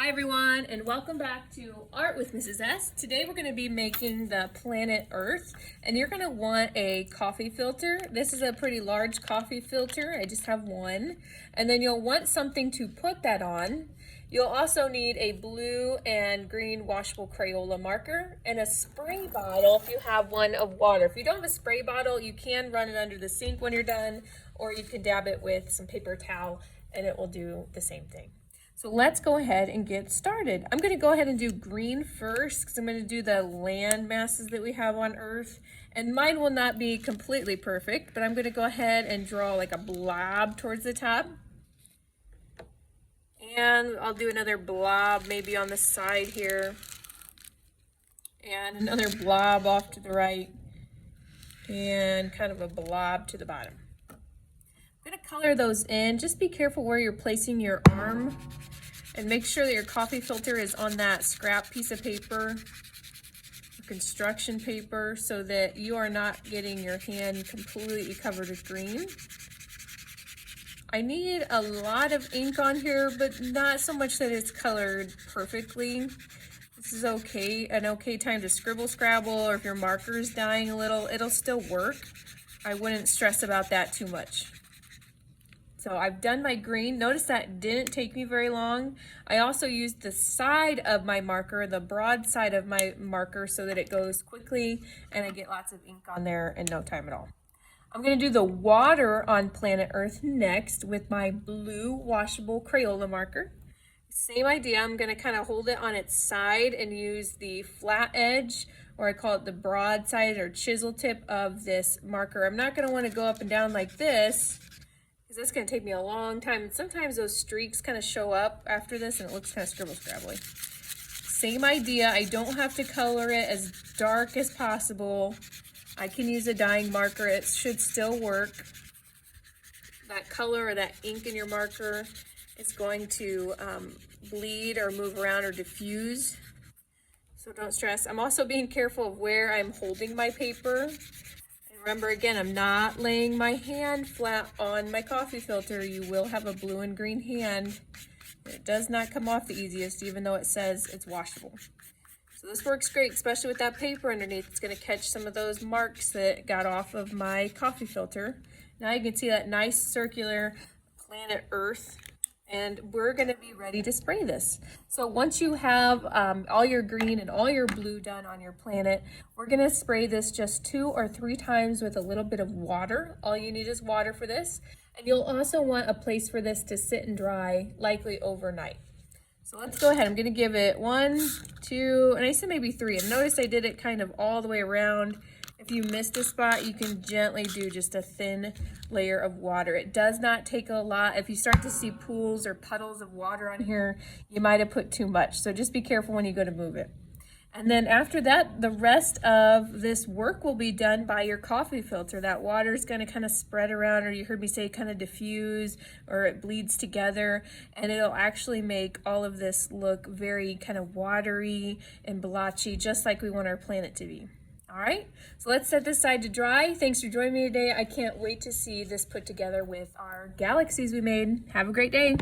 Hi everyone, and welcome back to Art with Mrs. S. Today we're going to be making the planet Earth, and you're going to want a coffee filter. This is a pretty large coffee filter. I just have one. And then you'll want something to put that on. You'll also need a blue and green washable Crayola marker and a spray bottle if you have one of water. If you don't have a spray bottle, you can run it under the sink when you're done, or you can dab it with some paper towel and it will do the same thing. So let's go ahead and get started. I'm going to go ahead and do green first because I'm going to do the land masses that we have on Earth. And mine will not be completely perfect, but I'm going to go ahead and draw like a blob towards the top. And I'll do another blob maybe on the side here. And another blob off to the right. And kind of a blob to the bottom. I'm going to color those in. Just be careful where you're placing your arm. And make sure that your coffee filter is on that scrap piece of paper, construction paper, so that you are not getting your hand completely covered with green. I need a lot of ink on here, but not so much that it's colored perfectly. This is okay, an okay time to scribble scrabble, or if your marker is dying a little, it'll still work. I wouldn't stress about that too much. So I've done my green. Notice that didn't take me very long. I also used the side of my marker, the broad side of my marker, so that it goes quickly and I get lots of ink on there in no time at all. I'm going to do the water on planet Earth next with my blue washable Crayola marker. Same idea. I'm going to kind of hold it on its side and use the flat edge, or I call it the broad side or chisel tip of this marker. I'm not going to want to go up and down like this, because that's going to take me a long time. And sometimes those streaks kind of show up after this and it looks kind of scribble scrabbly. Same idea. I don't have to color it as dark as possible. I can use a dyeing marker. It should still work. That color or that ink in your marker is going to bleed or move around or diffuse. So don't stress. I'm also being careful of where I'm holding my paper. Remember, again, I'm not laying my hand flat on my coffee filter. You will have a blue and green hand. It does not come off the easiest, even though it says it's washable. So this works great, especially with that paper underneath. It's going to catch some of those marks that got off of my coffee filter. Now you can see that nice circular planet Earth. And we're going to be ready to spray this. So once you have all your green and all your blue done on your planet, we're going to spray this just 2 or 3 times with a little bit of water. All you need is water for this. And you'll also want a place for this to sit and dry, likely overnight. So let's go ahead. I'm going to give it 1, 2, and I said maybe 3. And notice I did it kind of all the way around. If you missed a spot, you can gently do just a thin layer of water. It does not take a lot. If you start to see pools or puddles of water on here, you might have put too much. So just be careful when you go to move it. And then after that, the rest of this work will be done by your coffee filter. That water is going to kind of spread around, or you heard me say kind of diffuse, or it bleeds together, and it'll actually make all of this look very kind of watery and blotchy, just like we want our planet to be. All right, so let's set this aside to dry. Thanks for joining me today. I can't wait to see this put together with our galaxies we made. Have a great day.